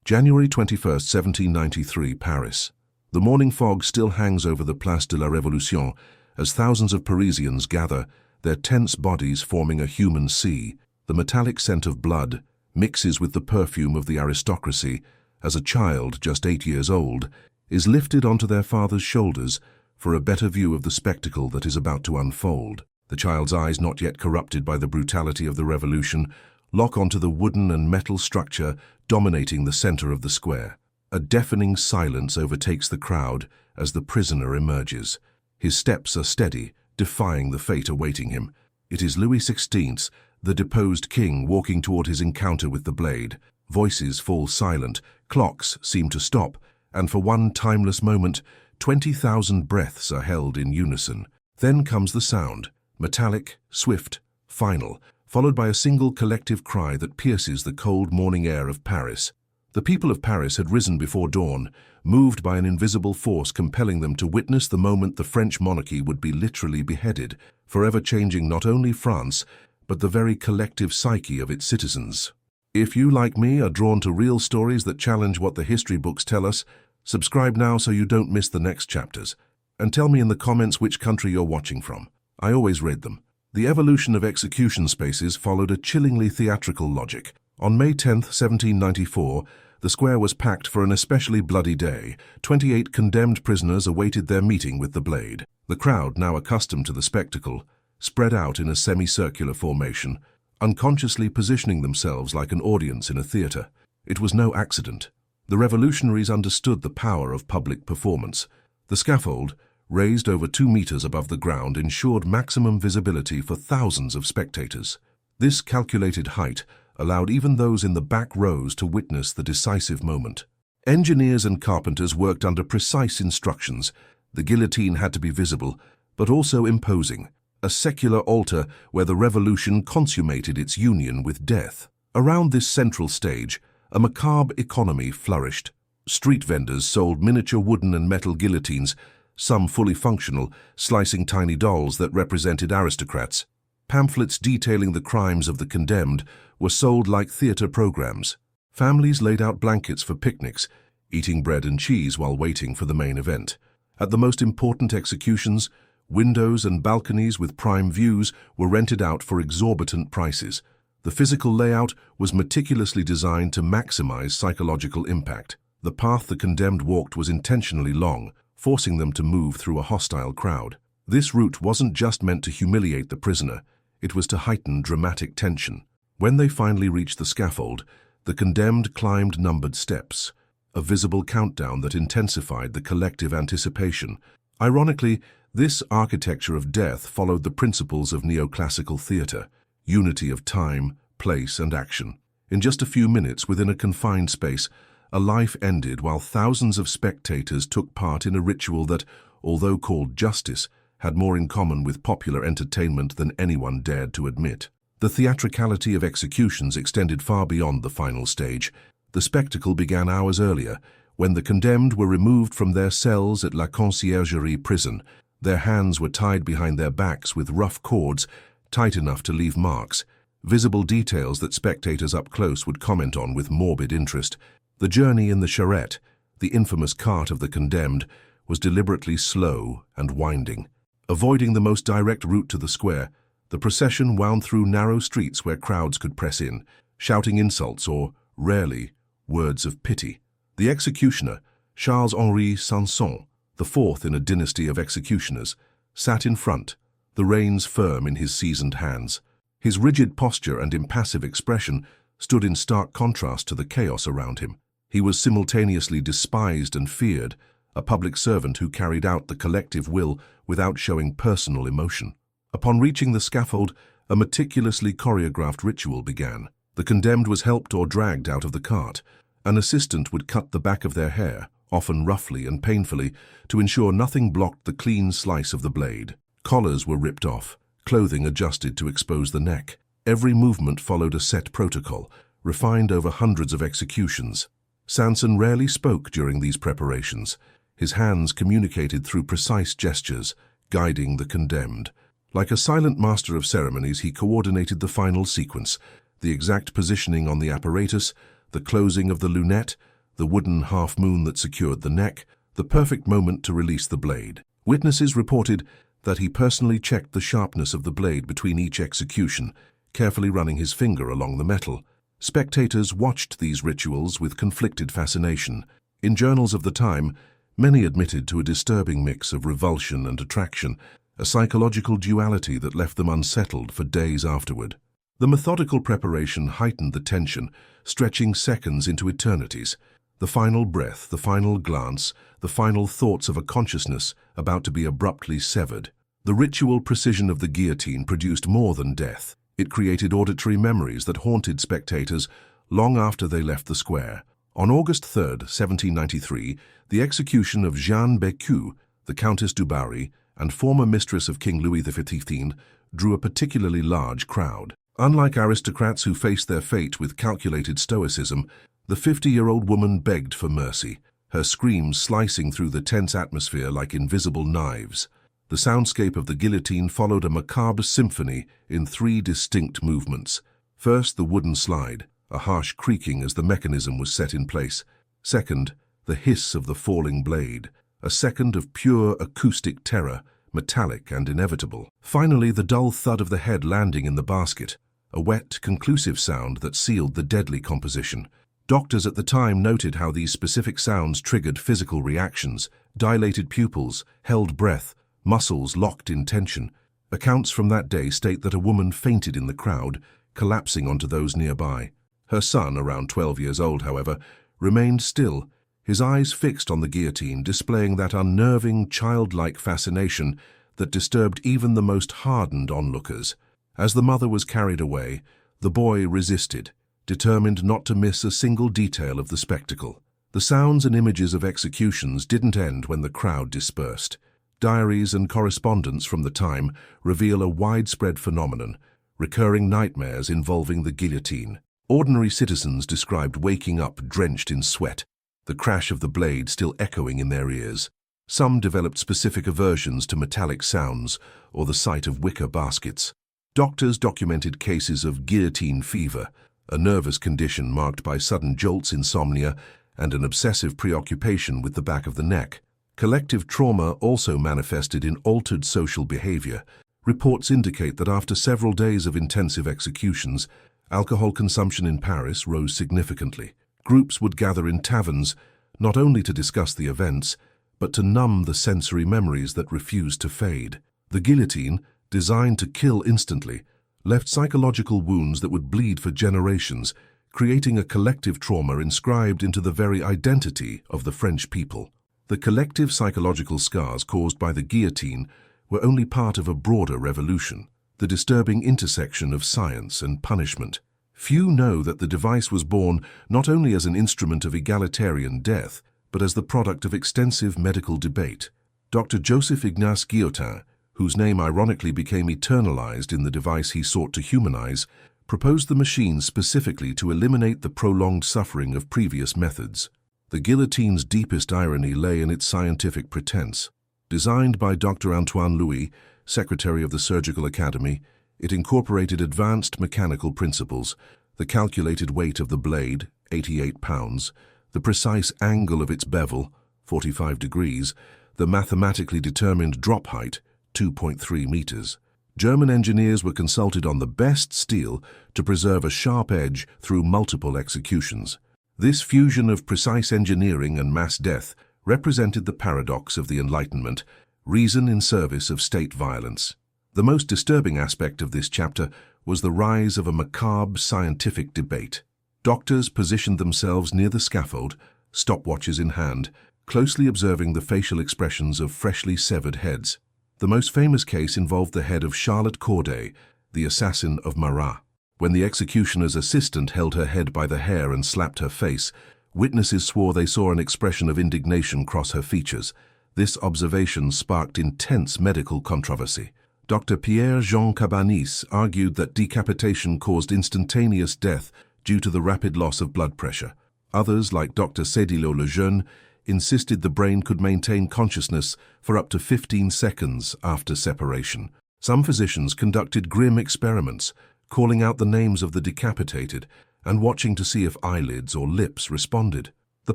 January 21st, 1793, Paris. The morning fog still hangs over the Place de la Révolution as thousands of Parisians gather, their tense bodies forming a human sea. The metallic scent of blood mixes with the perfume of the aristocracy as a child, just 8 years old, is lifted onto their father's shoulders for a better view of the spectacle that is about to unfold. The child's eyes, not yet corrupted by the brutality of the revolution, lock onto the wooden and metal structure dominating the center of the square. A deafening silence overtakes the crowd as the prisoner emerges. His steps are steady, defying the fate awaiting him. It is Louis XVI, the deposed king, walking toward his encounter with the blade. Voices fall silent, clocks seem to stop, and for one timeless moment, 20,000 breaths are held in unison. Then comes the sound, metallic, swift, final, followed by a single collective cry that pierces the cold morning air of Paris. The people of Paris had risen before dawn, moved by an invisible force compelling them to witness the moment the French monarchy would be literally beheaded, forever changing not only France, but the very collective psyche of its citizens. If you, like me, are drawn to real stories that challenge what the history books tell us, subscribe now so you don't miss the next chapters. And tell me in the comments which country you're watching from. I always read them. The evolution of execution spaces followed a chillingly theatrical logic. On May 10, 1794, the square was packed for an especially bloody day. 28 condemned prisoners awaited their meeting with the blade. The crowd, now accustomed to the spectacle, spread out in a semicircular formation, unconsciously positioning themselves like an audience in a theater. It was no accident. The revolutionaries understood the power of public performance. The scaffold, raised over 2 meters above the ground, ensured maximum visibility for thousands of spectators. This calculated height allowed even those in the back rows to witness the decisive moment. Engineers and carpenters worked under precise instructions. The guillotine had to be visible, but also imposing, a secular altar where the revolution consummated its union with death. Around this central stage, a macabre economy flourished. Street vendors sold miniature wooden and metal guillotines, some fully functional, slicing tiny dolls that represented aristocrats. Pamphlets detailing the crimes of the condemned were sold like theater programs. Families laid out blankets for picnics, eating bread and cheese while waiting for the main event. At the most important executions, windows and balconies with prime views were rented out for exorbitant prices. The physical layout was meticulously designed to maximize psychological impact. The path the condemned walked was intentionally long, forcing them to move through a hostile crowd. This route wasn't just meant to humiliate the prisoner, it was to heighten dramatic tension. When they finally reached the scaffold, the condemned climbed numbered steps, a visible countdown that intensified the collective anticipation. Ironically, this architecture of death followed the principles of neoclassical theater, unity of time, place, and action. In just a few minutes, within a confined space, a life ended while thousands of spectators took part in a ritual that, although called justice, had more in common with popular entertainment than anyone dared to admit. The theatricality of executions extended far beyond the final stage. The spectacle began hours earlier, when the condemned were removed from their cells at La Conciergerie prison. Their hands were tied behind their backs with rough cords, tight enough to leave marks, visible details that spectators up close would comment on with morbid interest. The journey in the charrette, the infamous cart of the condemned, was deliberately slow and winding. Avoiding the most direct route to the square, the procession wound through narrow streets where crowds could press in, shouting insults or, rarely, words of pity. The executioner, Charles-Henri Sanson, the fourth in a dynasty of executioners, sat in front, the reins firm in his seasoned hands. His rigid posture and impassive expression stood in stark contrast to the chaos around him. He was simultaneously despised and feared, a public servant who carried out the collective will without showing personal emotion. Upon reaching the scaffold, a meticulously choreographed ritual began. The condemned was helped or dragged out of the cart. An assistant would cut the back of their hair, often roughly and painfully, to ensure nothing blocked the clean slice of the blade. Collars were ripped off, clothing adjusted to expose the neck. Every movement followed a set protocol, refined over hundreds of executions. Sanson rarely spoke during these preparations. His hands communicated through precise gestures, guiding the condemned. Like a silent master of ceremonies, he coordinated the final sequence, the exact positioning on the apparatus, the closing of the lunette, the wooden half-moon that secured the neck, the perfect moment to release the blade. Witnesses reported that he personally checked the sharpness of the blade between each execution, carefully running his finger along the metal. Spectators watched these rituals with conflicted fascination. In journals of the time, many admitted to a disturbing mix of revulsion and attraction, a psychological duality that left them unsettled for days afterward. The methodical preparation heightened the tension, stretching seconds into eternities. The final breath, the final glance, the final thoughts of a consciousness about to be abruptly severed. The ritual precision of the guillotine produced more than death. It created auditory memories that haunted spectators long after they left the square. On August 3, 1793, the execution of Jeanne Bécu, the Countess du Barry, and former mistress of King Louis XV, drew a particularly large crowd. Unlike aristocrats who faced their fate with calculated stoicism, the 50-year-old woman begged for mercy, her screams slicing through the tense atmosphere like invisible knives. The soundscape of the guillotine followed a macabre symphony in 3 distinct movements. First, the wooden slide, a harsh creaking as the mechanism was set in place. Second, the hiss of the falling blade, a second of pure acoustic terror, metallic and inevitable. Finally, the dull thud of the head landing in the basket, a wet, conclusive sound that sealed the deadly composition. Doctors at the time noted how these specific sounds triggered physical reactions, dilated pupils, held breath, muscles locked in tension. Accounts from that day state that a woman fainted in the crowd, collapsing onto those nearby. Her son, around 12 years old, however, remained still, his eyes fixed on the guillotine, displaying that unnerving, childlike fascination that disturbed even the most hardened onlookers. As the mother was carried away, the boy resisted, determined not to miss a single detail of the spectacle. The sounds and images of executions didn't end when the crowd dispersed. Diaries and correspondence from the time reveal a widespread phenomenon, recurring nightmares involving the guillotine. Ordinary citizens described waking up drenched in sweat, the crash of the blade still echoing in their ears. Some developed specific aversions to metallic sounds or the sight of wicker baskets. Doctors documented cases of guillotine fever, a nervous condition marked by sudden jolts, insomnia, and an obsessive preoccupation with the back of the neck. Collective trauma also manifested in altered social behavior. Reports indicate that after several days of intensive executions, alcohol consumption in Paris rose significantly. Groups would gather in taverns, not only to discuss the events, but to numb the sensory memories that refused to fade. The guillotine, designed to kill instantly, left psychological wounds that would bleed for generations, creating a collective trauma inscribed into the very identity of the French people. The collective psychological scars caused by the guillotine were only part of a broader revolution, the disturbing intersection of science and punishment. Few know that the device was born not only as an instrument of egalitarian death, but as the product of extensive medical debate. Dr. Joseph-Ignace Guillotine, whose name ironically became eternalized in the device he sought to humanize, proposed the machine specifically to eliminate the prolonged suffering of previous methods. The guillotine's deepest irony lay in its scientific pretense. Designed by Dr. Antoine Louis, Secretary of the Surgical Academy, it incorporated advanced mechanical principles, the calculated weight of the blade, 88 pounds, the precise angle of its bevel, 45 degrees, the mathematically determined drop height, 2.3 meters. German engineers were consulted on the best steel to preserve a sharp edge through multiple executions. This fusion of precise engineering and mass death represented the paradox of the Enlightenment, reason in service of state violence. The most disturbing aspect of this chapter was the rise of a macabre scientific debate. Doctors positioned themselves near the scaffold, stopwatches in hand, closely observing the facial expressions of freshly severed heads. The most famous case involved the head of Charlotte Corday, the assassin of Marat. When the executioner's assistant held her head by the hair and slapped her face, witnesses swore they saw an expression of indignation cross her features. This observation sparked intense medical controversy. Dr. Pierre-Jean Cabanis argued that decapitation caused instantaneous death due to the rapid loss of blood pressure. Others, like Dr. Sédillot-Lejeune, insisted the brain could maintain consciousness for up to 15 seconds after separation. Some physicians conducted grim experiments, calling out the names of the decapitated and watching to see if eyelids or lips responded. The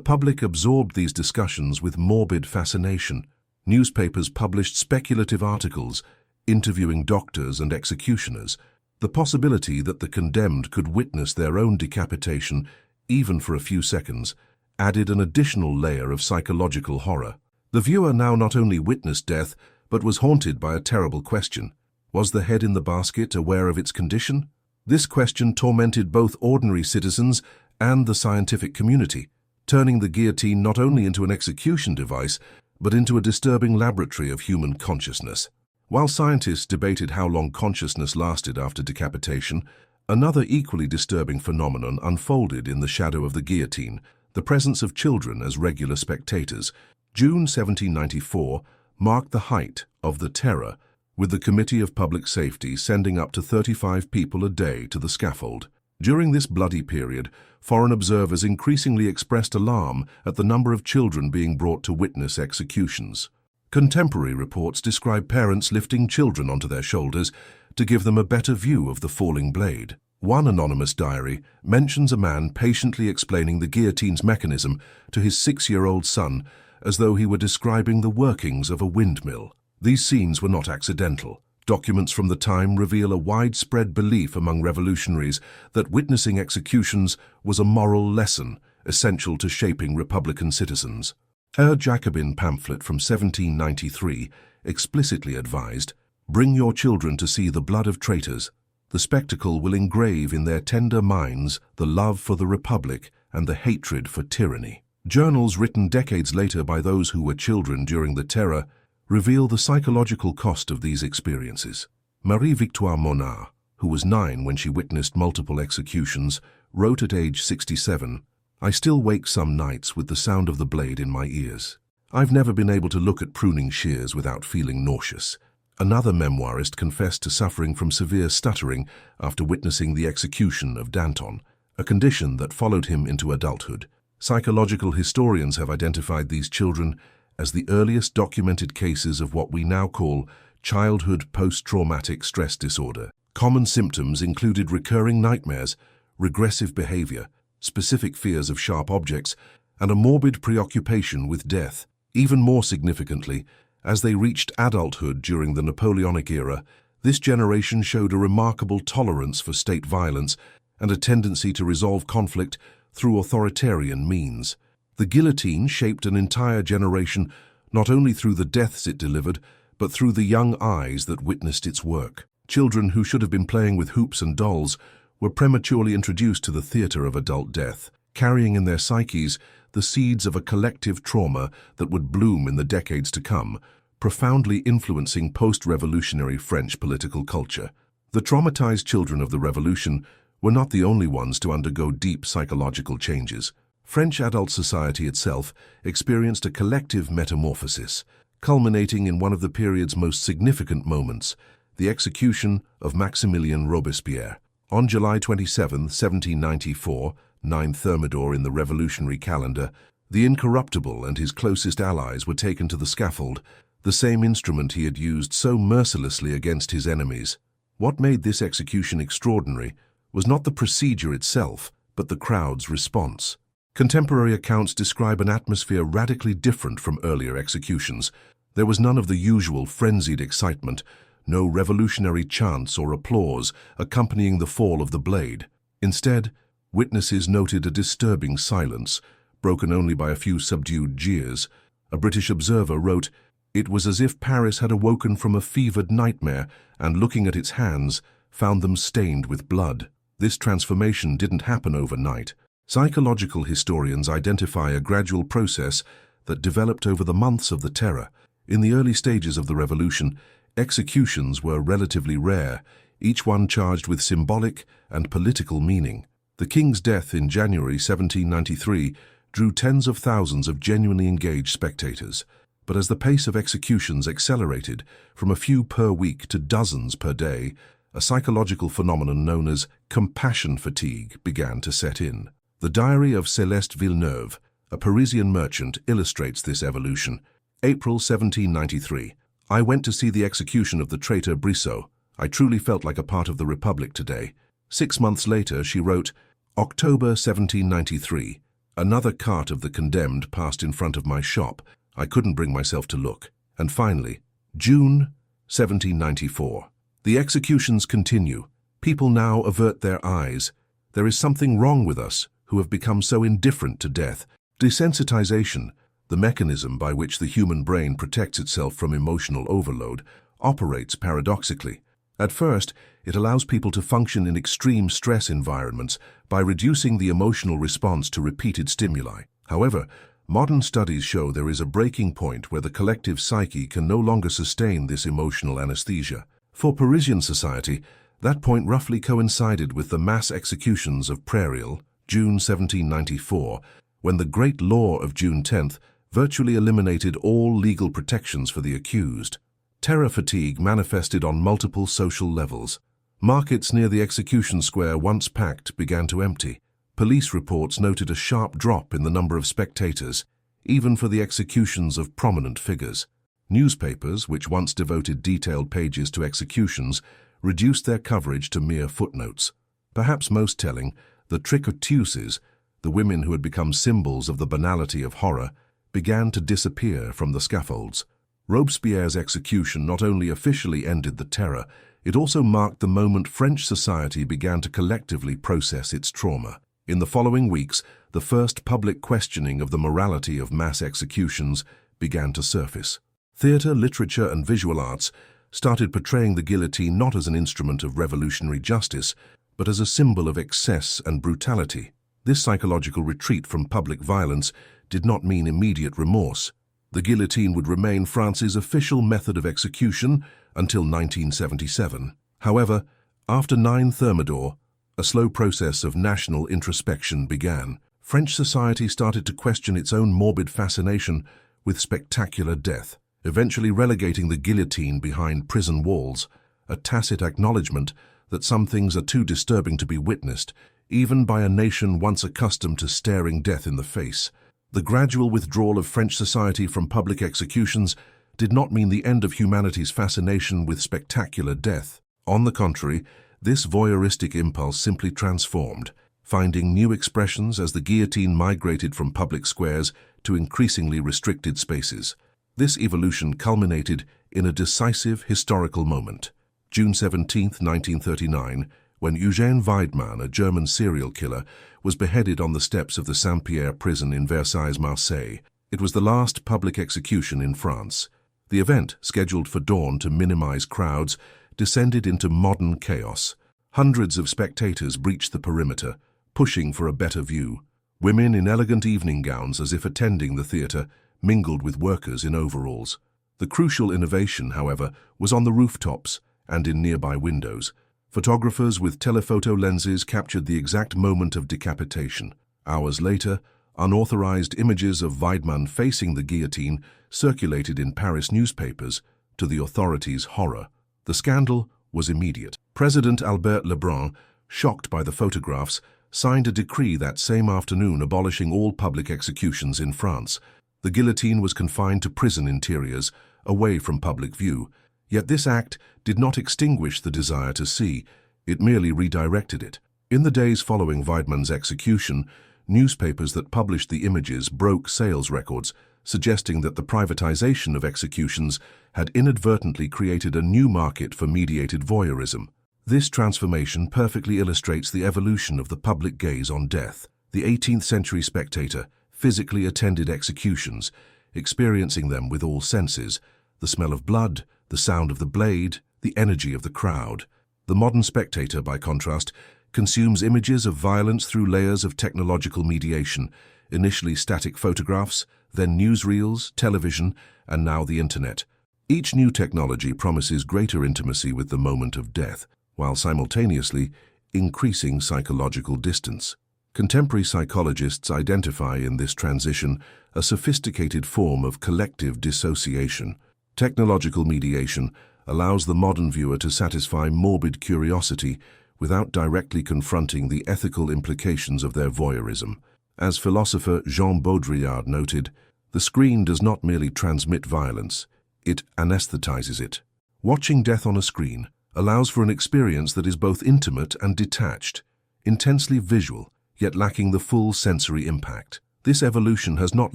public absorbed these discussions with morbid fascination. Newspapers published speculative articles, interviewing doctors and executioners. The possibility that the condemned could witness their own decapitation, even for a few seconds, added an additional layer of psychological horror. The viewer now not only witnessed death, but was haunted by a terrible question. Was the head in the basket aware of its condition? This question tormented both ordinary citizens and the scientific community, turning the guillotine not only into an execution device, but into a disturbing laboratory of human consciousness. While scientists debated how long consciousness lasted after decapitation, another equally disturbing phenomenon unfolded in the shadow of the guillotine, the presence of children as regular spectators. June 1794 marked the height of the terror, with the Committee of Public Safety sending up to 35 people a day to the scaffold. During this bloody period, foreign observers increasingly expressed alarm at the number of children being brought to witness executions. Contemporary reports describe parents lifting children onto their shoulders to give them a better view of the falling blade. One anonymous diary mentions a man patiently explaining the guillotine's mechanism to his 6-year-old son as though he were describing the workings of a windmill. These scenes were not accidental. Documents from the time reveal a widespread belief among revolutionaries that witnessing executions was a moral lesson essential to shaping Republican citizens. A Jacobin pamphlet from 1793 explicitly advised, "Bring your children to see the blood of traitors. The spectacle will engrave in their tender minds the love for the Republic and the hatred for tyranny." Journals written decades later by those who were children during the Terror reveal the psychological cost of these experiences. Marie-Victoire Monard, who was 9 when she witnessed multiple executions, wrote at age 67, "I still wake some nights with the sound of the blade in my ears. I've never been able to look at pruning shears without feeling nauseous." Another memoirist confessed to suffering from severe stuttering after witnessing the execution of Danton, a condition that followed him into adulthood. Psychological historians have identified these children as the earliest documented cases of what we now call childhood post-traumatic stress disorder. Common symptoms included recurring nightmares, regressive behavior, specific fears of sharp objects, and a morbid preoccupation with death. Even more significantly, as they reached adulthood during the Napoleonic era, this generation showed a remarkable tolerance for state violence and a tendency to resolve conflict through authoritarian means. The guillotine shaped an entire generation not only through the deaths it delivered, but through the young eyes that witnessed its work. Children who should have been playing with hoops and dolls were prematurely introduced to the theater of adult death, carrying in their psyches the seeds of a collective trauma that would bloom in the decades to come, profoundly influencing post-revolutionary French political culture. The traumatized children of the revolution were not the only ones to undergo deep psychological changes. French adult society itself experienced a collective metamorphosis, culminating in one of the period's most significant moments, the execution of Maximilien Robespierre. On July 27, 1794, 9 Thermidor in the revolutionary calendar, the incorruptible and his closest allies were taken to the scaffold, the same instrument he had used so mercilessly against his enemies. What made this execution extraordinary was not the procedure itself, but the crowd's response. Contemporary accounts describe an atmosphere radically different from earlier executions. There was none of the usual frenzied excitement, no revolutionary chants or applause accompanying the fall of the blade. Instead, witnesses noted a disturbing silence, broken only by a few subdued jeers. A British observer wrote, "It was as if Paris had awoken from a fevered nightmare and, looking at its hands, found them stained with blood." This transformation didn't happen overnight. Psychological historians identify a gradual process that developed over the months of the Terror. In the early stages of the revolution, executions were relatively rare, each one charged with symbolic and political meaning. The king's death in January 1793 drew tens of thousands of genuinely engaged spectators. But as the pace of executions accelerated from a few per week to dozens per day, a psychological phenomenon known as compassion fatigue began to set in. The diary of Céleste Villeneuve, a Parisian merchant, illustrates this evolution. April 1793. I went to see the execution of the traitor Brissot. I truly felt like a part of the Republic today. 6 months later, she wrote, October 1793. Another cart of the condemned passed in front of my shop. I couldn't bring myself to look. And finally, June 1794. The executions continue. People now avert their eyes. There is something wrong with us who have become so indifferent to death. Desensitization, the mechanism by which the human brain protects itself from emotional overload, operates paradoxically. At first, it allows people to function in extreme stress environments by reducing the emotional response to repeated stimuli. However, modern studies show there is a breaking point where the collective psyche can no longer sustain this emotional anesthesia. For Parisian society, that point roughly coincided with the mass executions of Prairial, June 1794, when the Great Law of June 10th virtually eliminated all legal protections for the accused. Terror fatigue manifested on multiple social levels. Markets near the execution square, once packed, began to empty. Police reports noted a sharp drop in the number of spectators, even for the executions of prominent figures. Newspapers, which once devoted detailed pages to executions, reduced their coverage to mere footnotes. Perhaps most telling, the tricoteuses, the women who had become symbols of the banality of horror, began to disappear from the scaffolds. Robespierre's execution not only officially ended the terror, it also marked the moment French society began to collectively process its trauma. In the following weeks, the first public questioning of the morality of mass executions began to surface. Theatre, literature, and visual arts started portraying the guillotine not as an instrument of revolutionary justice, but as a symbol of excess and brutality. This psychological retreat from public violence did not mean immediate remorse. The guillotine would remain France's official method of execution until 1977. However, after 9 Thermidor, a slow process of national introspection began. French society started to question its own morbid fascination with spectacular death, eventually relegating the guillotine behind prison walls, a tacit acknowledgement that some things are too disturbing to be witnessed, even by a nation once accustomed to staring death in the face. The gradual withdrawal of French society from public executions did not mean the end of humanity's fascination with spectacular death. On the contrary, this voyeuristic impulse simply transformed, finding new expressions as the guillotine migrated from public squares to increasingly restricted spaces. This evolution culminated in a decisive historical moment, June 17, 1939, when Eugène Weidmann, a German serial killer, was beheaded on the steps of the Saint-Pierre prison in Versailles, Marseille. It was the last public execution in France. The event, scheduled for dawn to minimize crowds, descended into modern chaos. Hundreds of spectators breached the perimeter, pushing for a better view. Women in elegant evening gowns, as if attending the theatre, mingled with workers in overalls. The crucial innovation, however, was on the rooftops and in nearby windows. Photographers with telephoto lenses captured the exact moment of decapitation. Hours later, unauthorized images of Weidmann facing the guillotine circulated in Paris newspapers, to the authorities' horror. The scandal was immediate. President Albert Lebrun, shocked by the photographs, signed a decree that same afternoon abolishing all public executions in France. The guillotine was confined to prison interiors, away from public view. Yet this act did not extinguish the desire to see, it merely redirected it. In the days following Weidmann's execution, newspapers that published the images broke sales records, suggesting that the privatization of executions had inadvertently created a new market for mediated voyeurism. This transformation perfectly illustrates the evolution of the public gaze on death. The 18th century spectator physically attended executions, experiencing them with all senses: the smell of blood, the sound of the blade, the energy of the crowd. The modern spectator, by contrast, consumes images of violence through layers of technological mediation, initially static photographs, then newsreels, television, and now the internet. Each new technology promises greater intimacy with the moment of death, while simultaneously increasing psychological distance. Contemporary psychologists identify in this transition a sophisticated form of collective dissociation. Technological mediation allows the modern viewer to satisfy morbid curiosity without directly confronting the ethical implications of their voyeurism. As philosopher Jean Baudrillard noted, the screen does not merely transmit violence, it anesthetizes it. Watching death on a screen allows for an experience that is both intimate and detached, intensely visual, yet lacking the full sensory impact. This evolution has not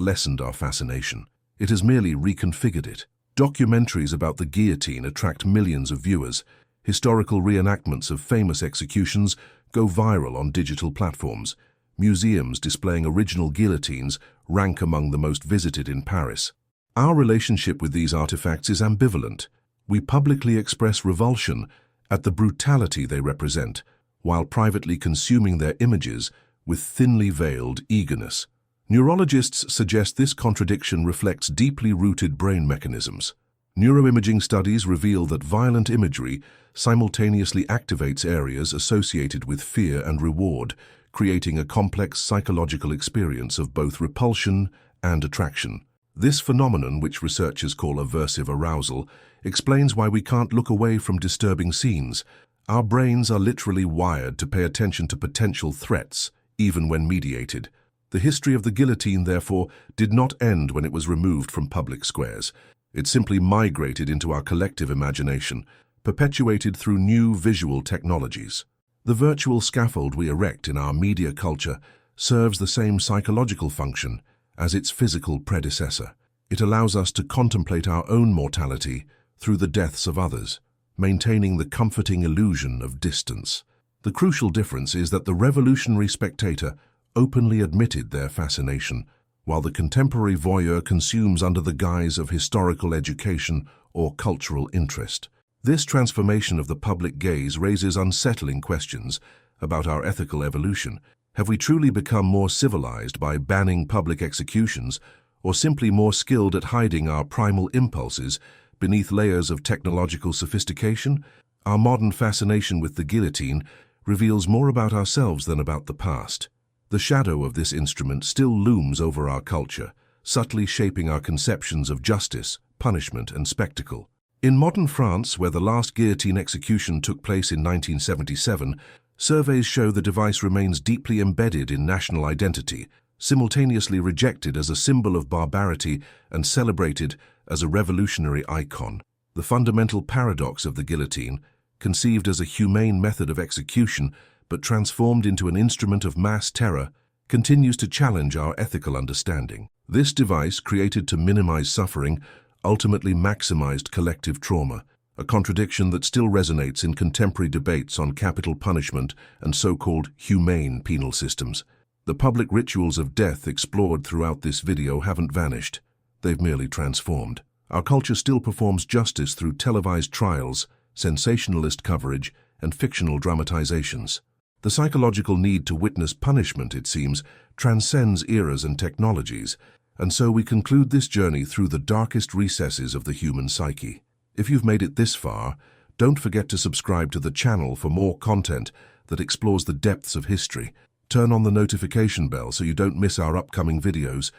lessened our fascination. It has merely reconfigured it. Documentaries about the guillotine attract millions of viewers. Historical reenactments of famous executions go viral on digital platforms. Museums displaying original guillotines rank among the most visited in Paris. Our relationship with these artifacts is ambivalent. We publicly express revulsion at the brutality they represent, while privately consuming their images with thinly veiled eagerness. Neurologists suggest this contradiction reflects deeply rooted brain mechanisms. Neuroimaging studies reveal that violent imagery simultaneously activates areas associated with fear and reward, creating a complex psychological experience of both repulsion and attraction. This phenomenon, which researchers call aversive arousal, explains why we can't look away from disturbing scenes. Our brains are literally wired to pay attention to potential threats, even when mediated. The history of the guillotine, therefore, did not end when it was removed from public squares. It simply migrated into our collective imagination, perpetuated through new visual technologies. The virtual scaffold we erect in our media culture serves the same psychological function as its physical predecessor. It allows us to contemplate our own mortality through the deaths of others, maintaining the comforting illusion of distance. The crucial difference is that the revolutionary spectator openly admitted their fascination, while the contemporary voyeur consumes under the guise of historical education or cultural interest. This transformation of the public gaze raises unsettling questions about our ethical evolution. Have we truly become more civilized by banning public executions, or simply more skilled at hiding our primal impulses beneath layers of technological sophistication? Our modern fascination with the guillotine reveals more about ourselves than about the past. The shadow of this instrument still looms over our culture, subtly shaping our conceptions of justice, punishment, and spectacle. In modern France, where the last guillotine execution took place in 1977, surveys show the device remains deeply embedded in national identity, simultaneously rejected as a symbol of barbarity and celebrated as a revolutionary icon. The fundamental paradox of the guillotine, conceived as a humane method of execution but transformed into an instrument of mass terror, continues to challenge our ethical understanding. This device, created to minimize suffering, ultimately maximized collective trauma, a contradiction that still resonates in contemporary debates on capital punishment and so-called humane penal systems. The public rituals of death explored throughout this video haven't vanished. They've merely transformed. Our culture still performs justice through televised trials, sensationalist coverage, and fictional dramatizations. The psychological need to witness punishment, it seems, transcends eras and technologies, and so we conclude this journey through the darkest recesses of the human psyche. If you've made it this far, don't forget to subscribe to the channel for more content that explores the depths of history. Turn on the notification bell so you don't miss our upcoming videos,